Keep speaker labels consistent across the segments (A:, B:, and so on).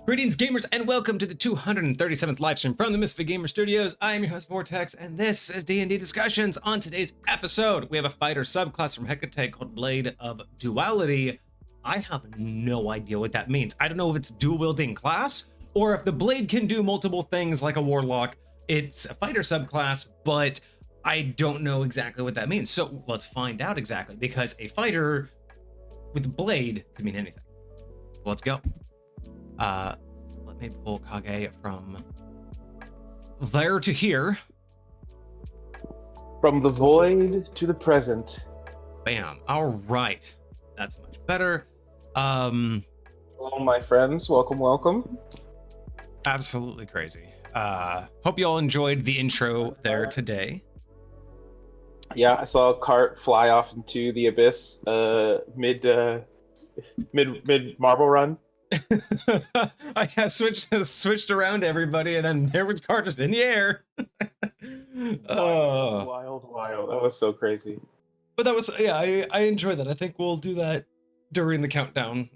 A: Greetings, gamers, and welcome to the 237th live stream from the Misfit Gamer Studios. I am your host, Vortex, and this is D&D Discussions. On today's episode, we have a fighter subclass from Hekate called Blade of Duality. I have no idea what that means. I don't know if it's dual-wielding class, or if the blade can do multiple things like a warlock. It's a fighter subclass, but I don't know exactly what that means. So let's find out exactly, because a fighter with a blade could mean anything. Let's go. Let me pull Kage from there to here.
B: From the void to the present.
A: Bam. All right. That's much better.
B: Hello, my friends. Welcome, welcome.
A: Absolutely crazy. Hope you all enjoyed the intro there today.
B: Yeah, I saw a cart fly off into the abyss mid Marble Run.
A: I have switched around everybody, and then there was car just in the air.
B: Wild. That was so crazy.
A: But that was, yeah, I enjoy that. I think we'll do that during the countdown,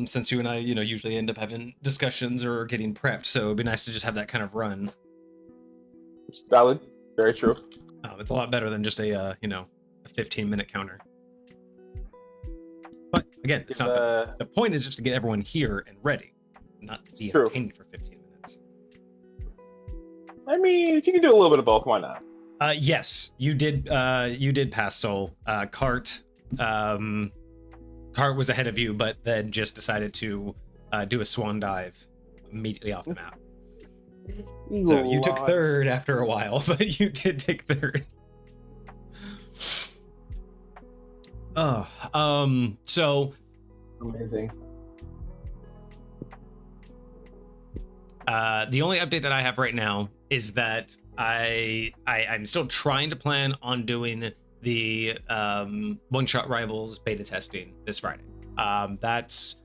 A: since you and I, usually end up having discussions or getting prepped. So it'd be nice to just have that kind of run.
B: It's valid. Very true.
A: It's a lot better than just a 15-minute counter. But again, it's not the point is just to get everyone here and ready, not to be entertained for 15 minutes.
B: I mean, if you can do a little bit of both, why not?
A: Yes, you did pass Soul. Cart was ahead of you, but then just decided to do a swan dive immediately off the map. So you took third after a while, but you did take third. So
B: amazing.
A: The only update that I have right now is that I'm still trying to plan on doing the one-shot rivals beta testing this Friday. That's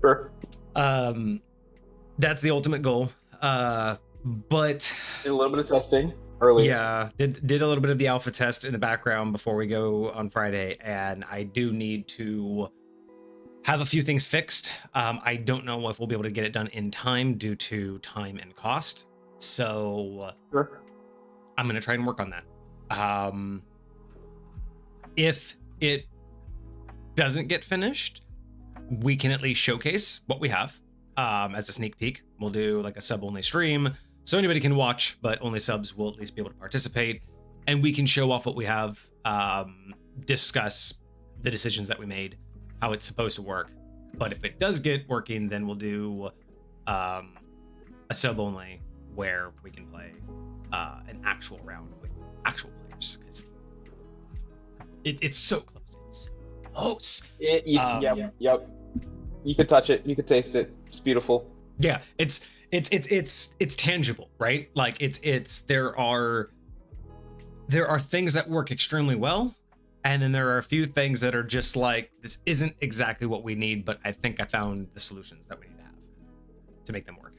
B: sure.
A: That's the ultimate goal. But
B: did a little bit of testing early.
A: Yeah, did a little bit of the alpha test in the background before we go on Friday, and I do need to have a few things fixed. I don't know if we'll be able to get it done in time due to time and cost. So
B: sure.
A: I'm gonna try and work on that. If it doesn't get finished, we can at least showcase what we have as a sneak peek. We'll do like a sub-only stream, so anybody can watch, but only subs will at least be able to participate, and we can show off what we have, discuss the decisions that we made, how it's supposed to work. But if it does get working, then we'll do a sub-only where we can play an actual round with actual players, because it's so close. It's close.
B: Yep. You could touch it. You could taste it. It's beautiful.
A: Yeah, it's tangible, right? Like there are things that work extremely well, and then there are a few things that are just like, this isn't exactly what we need, but I think I found the solutions that we need to have to make them work.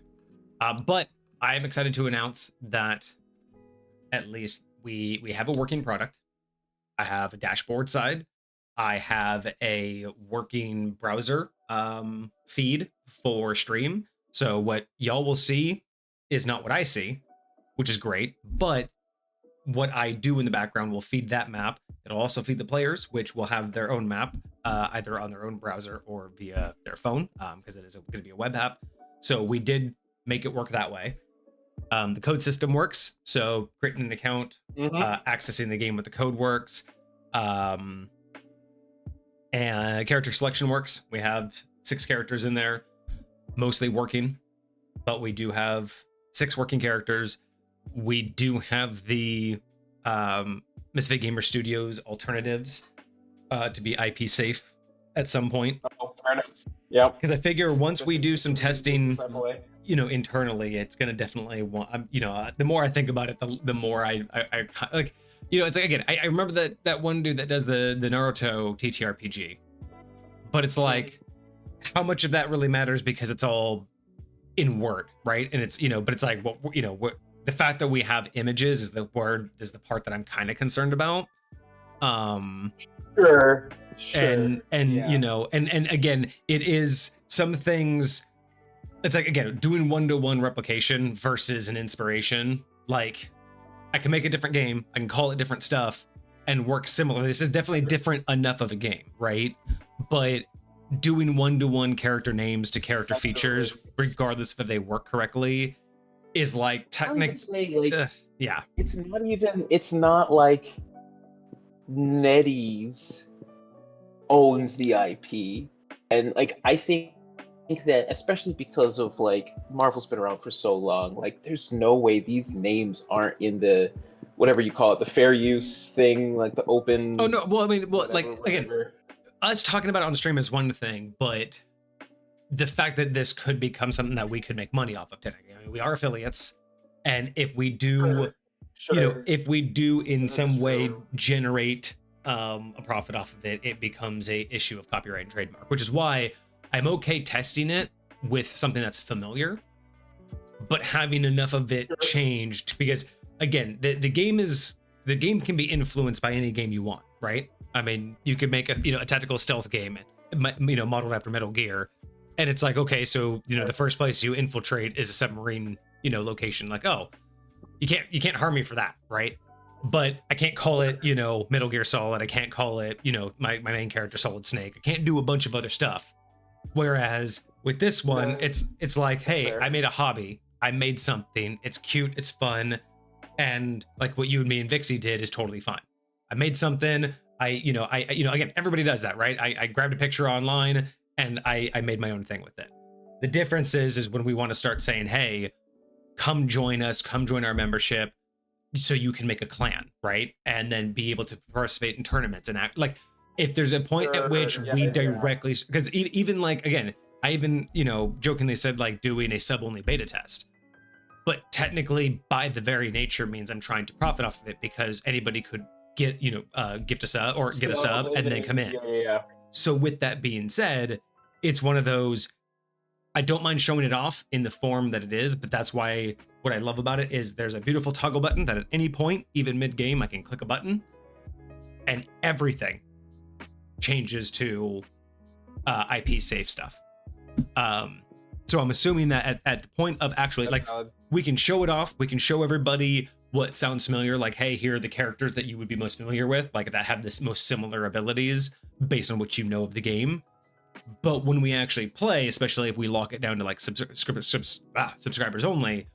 A: But I am excited to announce that at least we have a working product. I have a dashboard side. I have a working browser feed for stream. So what y'all will see is not what I see, which is great, but what I do in the background will feed that map. It'll also feed the players, which will have their own map, either on their own browser or via their phone, because it is going to be a web app. So we did make it work that way. The code system works, so creating an account, accessing the game with the code works, and character selection works. We have 6 characters in there, mostly working, but we do have 6 working characters. We do have the Misfit Gamer Studios alternatives to be IP safe at some point.
B: Yeah,
A: because I figure once we do some testing, internally, it's gonna definitely want. The more I think about it, the more I like. It's like, again, I remember that one dude that does the Naruto TTRPG, but it's like, how much of that really matters because it's all in Word, right? And it's but it's like, what the fact that we have images is the part that I'm kind of concerned about.
B: Sure.
A: And yeah. And again, it is some things it's like, again, doing one-to-one replication versus an inspiration. Like, I can make a different game, I can call it different stuff, and work similar. This is definitely different enough of a game, right? But doing one-to-one character names to character features, regardless if they work correctly, is like technically, yeah.
B: It's not like NetEase owns the IP, and like I think that especially because of like Marvel's been around for so long, like there's no way these names aren't in the whatever you call it, the fair use thing, like the open.
A: Oh no, well I mean, well,
B: whatever,
A: like again, us talking about it on stream is one thing, but the fact that this could become something that we could make money off of technically. I mean, we are affiliates, and if we do,
B: Sure.
A: you know, if we do in
B: That's
A: some way
B: true.
A: generate a profit off of it, it becomes a issue of copyright and trademark, which is why I'm okay testing it with something that's familiar, but having enough of it changed, because again, the game can be influenced by any game you want, right? I mean, you could make a tactical stealth game, modeled after Metal Gear, and it's like, okay, so the first place you infiltrate is a submarine, location. Like, oh, you can't harm me for that, right? But I can't call it, Metal Gear Solid. I can't call it, my main character Solid Snake. I can't do a bunch of other stuff. Whereas with this one, it's like, hey, I made a hobby. I made something. It's cute. It's fun. And like what you and me and Vixie did is totally fine. I made something. Again, everybody does that, right? I grabbed a picture online and I made my own thing with it. The difference is when we want to start saying, hey, come join us, come join our membership, so you can make a clan, right? And then be able to participate in tournaments and act like, if there's a point at which we directly, because even like, again, I even, jokingly said like doing a sub-only beta test, but technically by the very nature means I'm trying to profit off of it, because anybody could get, gift a sub or get a sub and then come in. So with that being said, it's one of those, I don't mind showing it off in the form that it is, but that's why what I love about it is there's a beautiful toggle button that at any point, even mid-game, I can click a button and everything changes to IP safe stuff. So I'm assuming that at the point of actually, like, we can show it off, we can show everybody what sounds familiar, like, hey, here are the characters that you would be most familiar with, like that have this most similar abilities based on what you know of the game. But when we actually play, especially if we lock it down to like subscribers only,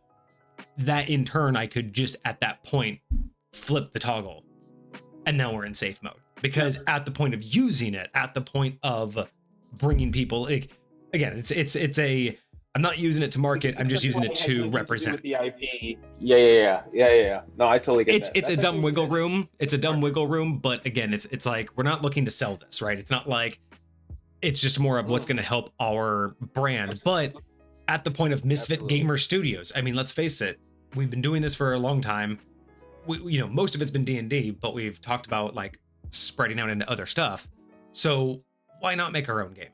A: that in turn I could just at that point flip the toggle, and now we're in safe mode. Because at the point of using it, at the point of bringing people, like, again, it's a, I'm not using it to market, I'm just using it to represent
B: the IP. Yeah. No, I totally get that.
A: It's a dumb wiggle room. It's a dumb wiggle room, but again, it's like we're not looking to sell this, right? It's not like, it's just more of what's going to help our brand. But at the point of MisfitGamersStudios, I mean, let's face it, we've been doing this for a long time. We most of it's been D&D, but we've talked about like spreading out into other stuff. So why not make our own game?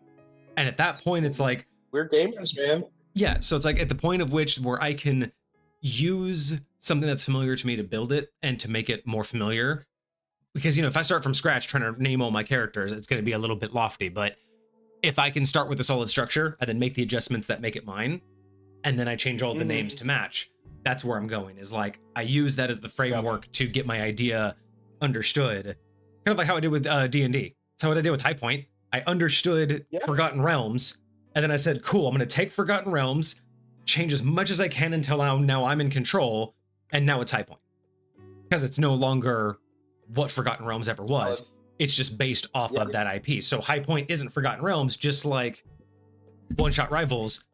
A: And at that point, it's like,
B: we're gamers, man.
A: Yeah, so it's like at the point of which where I can use something that's familiar to me to build it and to make it more familiar. Because, if I start from scratch trying to name all my characters, it's going to be a little bit lofty. But if I can start with a solid structure and then make the adjustments that make it mine, and then I change all the names to match, that's where I'm going, is like, I use that as the framework to get my idea understood. Kind of like how I did with D&D. That's what I did with High Point. I understood Forgotten Realms, and then I said, cool, I'm going to take Forgotten Realms, change as much as I can until now I'm in control, and now it's High Point. Because it's no longer what Forgotten Realms ever was. It's just based off of that IP. So High Point isn't Forgotten Realms, just like One-Shot Rivals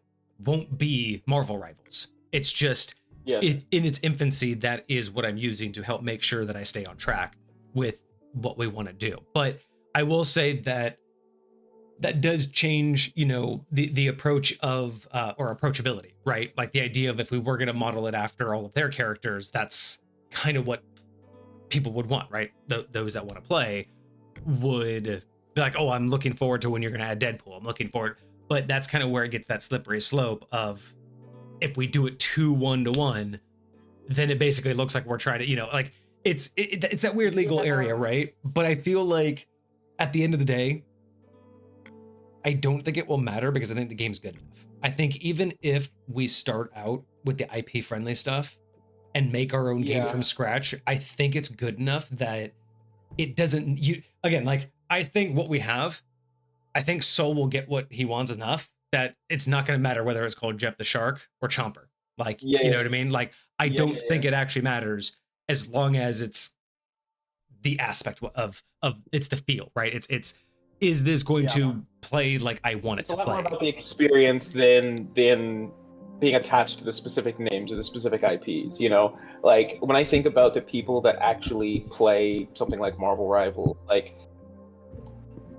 A: won't be Marvel Rivals. It's just, in its infancy, that is what I'm using to help make sure that I stay on track with what we want to do. But I will say that does change, the approach of, or approachability, right? Like the idea of if we were going to model it after all of their characters, that's kind of what people would want, right? Those that want to play would be like, oh, I'm looking forward to when you're going to add Deadpool. I'm looking forward. But that's kind of where it gets that slippery slope of, if we do it too one-to-one, then it basically looks like we're trying to, like, it's that weird legal area, right? But I feel like at the end of the day, I don't think it will matter, because I think the game's good enough. I think even if we start out with the IP friendly stuff and make our own game from scratch, I think it's good enough that it doesn't, you again, like I think what we have, I think Soul will get what he wants enough that it's not going to matter whether it's called Jeff the Shark or Chomper. Like, you know what I mean? Like, I don't think it actually matters as long as it's the aspect of it's the feel, right? It's is this going to play like I want it to play?
B: It's a lot more about the experience than being attached to the specific names or the specific IPs. You know, like when I think about the people that actually play something like Marvel Rivals, like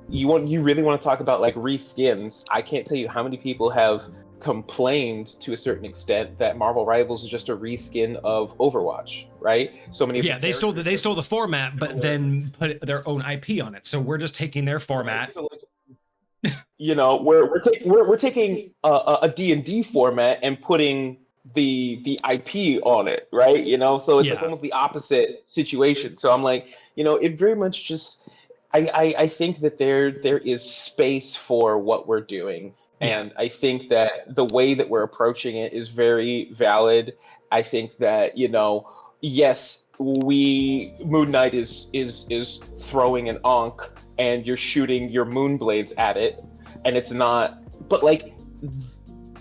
B: you really want to talk about like reskins. I can't tell you how many people have complained to a certain extent that Marvel Rivals is just a reskin of Overwatch, right? So many
A: they stole the format, but then put their own IP on it. So we're just taking their format. Right, so
B: like, you know, we're taking a D&D format and putting the IP on it, right? You know, so it's like almost the opposite situation. So I'm like, you know, it very much just I think that there is space for what we're doing. And I think that the way that we're approaching it is very valid. I think that, you know, yes, Moon Knight is throwing an Ankh and you're shooting your moon blades at it, and it's not, but like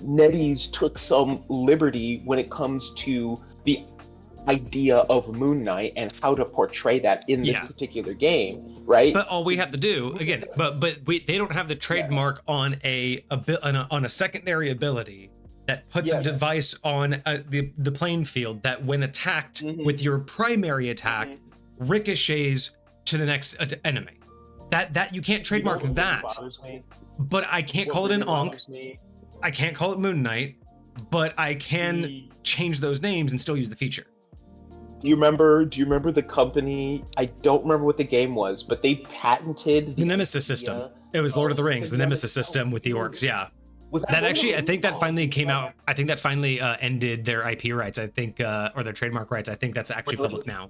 B: NetEase took some liberty when it comes to the idea of Moon Knight and how to portray that in this particular game, right?
A: But all we have to do again, they don't have the trademark on a secondary ability that puts a device on the playing field that, when attacked with your primary attack, ricochets to the next enemy. That you can't trademark that. But I can't call it an Ankh. I can't call it Moon Knight, but I can change those names and still use the feature.
B: Do you remember the company? I don't remember what the game was, but they patented
A: the Nemesis system. It was Lord of the Rings, the Nemesis system with the orcs. Yeah. Was that actually? I think that finally came out. I think that finally ended their IP rights. I think, or their trademark rights. I think that's actually public now.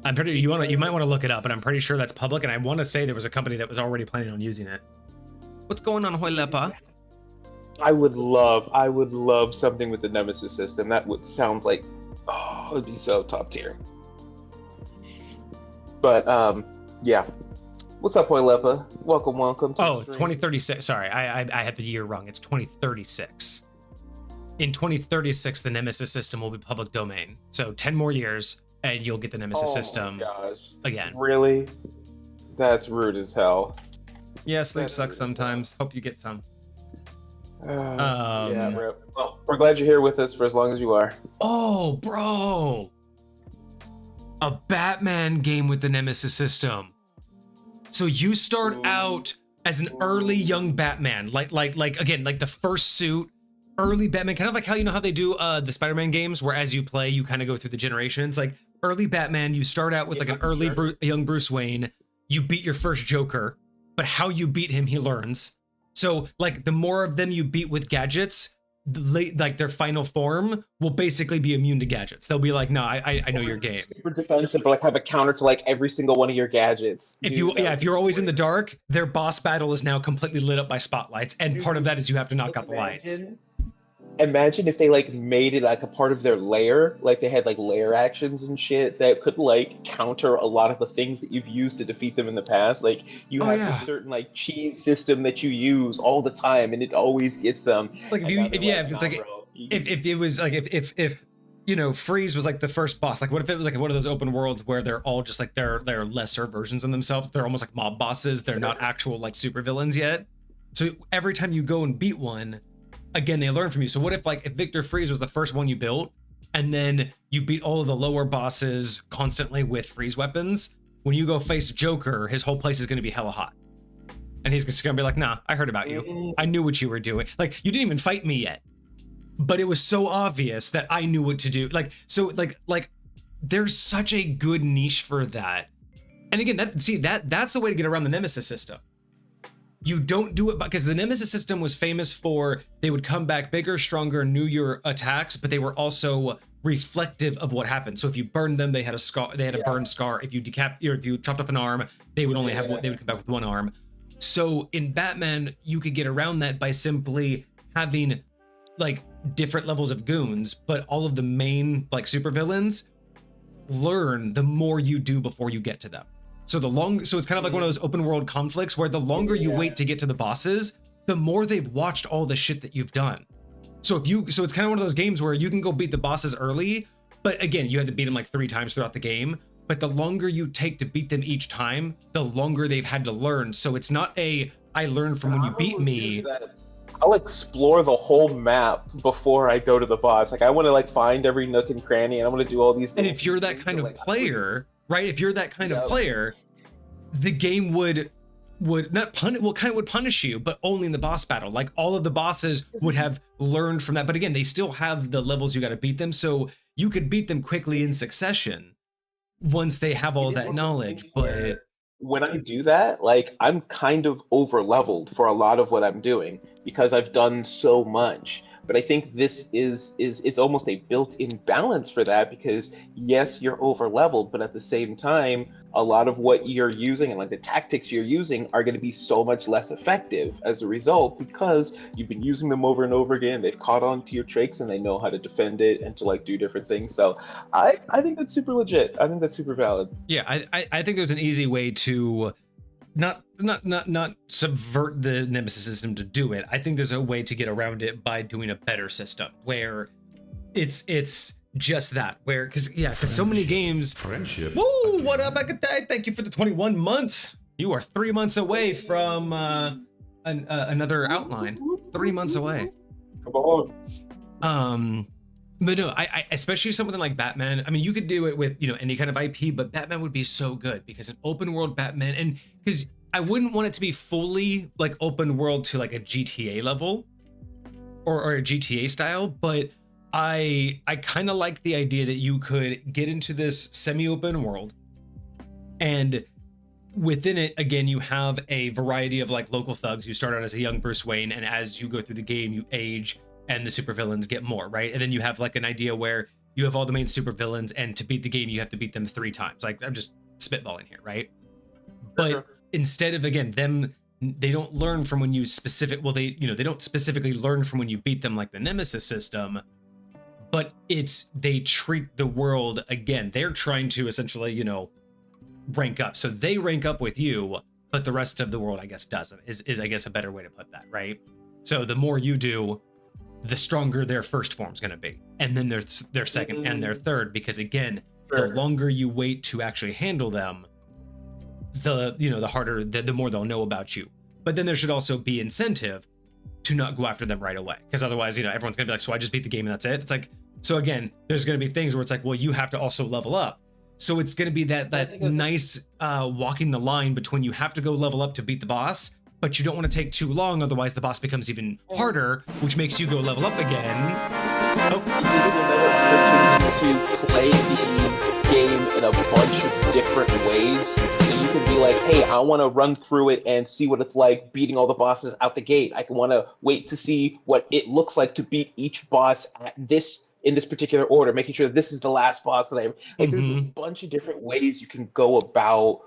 A: I'm pretty. You might want to look it up, but I'm pretty sure that's public. And I want to say there was a company that was already planning on using it. What's going on, Hoilepa?
B: I would love something with the Nemesis system. That would sounds like. Oh, it'd be so top tier. But yeah. What's up, Hoilepa? Welcome to the stream.
A: 2036. Sorry, I had the year wrong. It's 2036. In 2036, the Nemesis system will be public domain. So 10 more years, and you'll get the Nemesis system again.
B: Really? That's rude as hell.
A: Yeah, sleep sucks sometimes. Hope you get some.
B: Yeah, rip. Well, we're glad you're here with us for as long as you are.
A: Oh, bro. A Batman game with the Nemesis system. So you start out as an early young Batman, like again, like the first suit, early Batman, kind of like how you know how they do the Spider-Man games, where as you play, you kind of go through the generations. Like early Batman, you start out with like an early young Bruce Wayne. You beat your first Joker, but how you beat him, he learns. So, like, the more of them you beat with gadgets, like their final form will basically be immune to gadgets. They'll be like, "No, I know your game."
B: Super defensive, but like have a counter to like every single one of your gadgets.
A: If you're always in the dark, their boss battle is now completely lit up by spotlights, and part of that is you have to knock out the lights.
B: Imagine if they like made it like a part of their lair, like they had like lair actions and shit that could like counter a lot of the things that you've used to defeat them in the past. Like you have a certain like cheese system that you use all the time, and it always gets them.
A: Like if it was like if you know, Freeze was like the first boss. Like what if it was like one of those open worlds where they're all just like they're lesser versions of themselves. They're almost like mob bosses. They're not actual like super villains yet. So every time you go and beat one, again, they learn from you. So what if like if Victor Freeze was the first one you built, and then you beat all of the lower bosses constantly with freeze weapons? When you go face Joker, his whole place is going to be hella hot, and he's just going to be like, "Nah, I heard about you. I knew what you were doing. Like you didn't even fight me yet, but it was so obvious that I knew what to do." Like so, like there's such a good niche for that. And again, that's the way to get around the Nemesis system. You don't do it because the Nemesis system was famous for they would come back bigger, stronger, knew your attacks, but they were also reflective of what happened. So if you burned them, they had a scar. They had a burn scar. If you if you chopped off an arm, they would only have they would come back with one arm. So in Batman, you could get around that by simply having like different levels of goons, but all of the main like supervillains learn the more you do before you get to them. So so it's kind of like one of those open world conflicts where the longer you wait to get to the bosses, the more they've watched all the shit that you've done. So it's kind of one of those games where you can go beat the bosses early, but again, you had to beat them like 3 times throughout the game. But the longer you take to beat them each time, the longer they've had to learn. So it's not I learned from when you beat me.
B: I'll explore the whole map before I go to the boss. Like I want to like find every nook and cranny, and I want to do all these.
A: And if you're that kind of player, right? If you're that kind of player, the game would not punish you, but only in the boss battle. Like all of the bosses would have learned from that. But again, they still have the levels you got to beat them, so you could beat them quickly in succession once they have all that knowledge. But
B: when I do that, like I'm kind of over leveled for a lot of what I'm doing because I've done so much. But I think this is it's almost a built-in balance for that, because yes, you're over leveled, but at the same time, a lot of what you're using and like the tactics you're using are going to be so much less effective as a result, because you've been using them over and over again. They've caught on to your tricks and they know how to defend it and to like do different things. So I think that's super legit. I think that's super valid.
A: Yeah, I think there's an easy way to not subvert the Nemesis system to do it. I think there's a way to get around it by doing a better system where it's just that, where because so many games.
C: Friendship.
A: Woo! What up, Hekate? Thank you for the 21 months. You are 3 months away from another outline. 3 months away.
B: Come on.
A: But no, I especially something like Batman. I mean, you could do it with any kind of IP, but Batman would be so good because an open world Batman, and because I wouldn't want it to be fully like open world to like a GTA level or a GTA style, but I kind of like the idea that you could get into this semi-open world, and within it, again, you have a variety of like local thugs. You start out as a young Bruce Wayne, and as you go through the game, you age and the supervillains get more, right? And then you have like an idea where you have all the main supervillains, and to beat the game, you have to beat them 3 times. Like I'm just spitballing here, right? But instead of, again, they don't learn from when you they don't specifically learn from when you beat them like the Nemesis system, but they treat the world, again, they're trying to essentially, rank up. So they rank up with you, but the rest of the world, I guess, doesn't, is I guess a better way to put that, right? So the more you do, the stronger their first form's going to be, and then their second and their third, because again, the longer you wait to actually handle them, the harder, the more they'll know about you. But then there should also be incentive to not go after them right away, because otherwise, everyone's gonna be like, so I just beat the game and that's it. It's like, so again, there's gonna be things where it's like, well, you have to also level up. So it's gonna be that nice walking the line between you have to go level up to beat the boss, but you don't want to take too long, otherwise the boss becomes even harder, which makes you go level up again.
B: Oh, to play the game in a bunch of different ways. So you can be like, hey, I want to run through it and see what it's like beating all the bosses out the gate. I can want to wait to see what it looks like to beat each boss in this particular order, making sure that this is the last boss that there's a bunch of different ways you can go about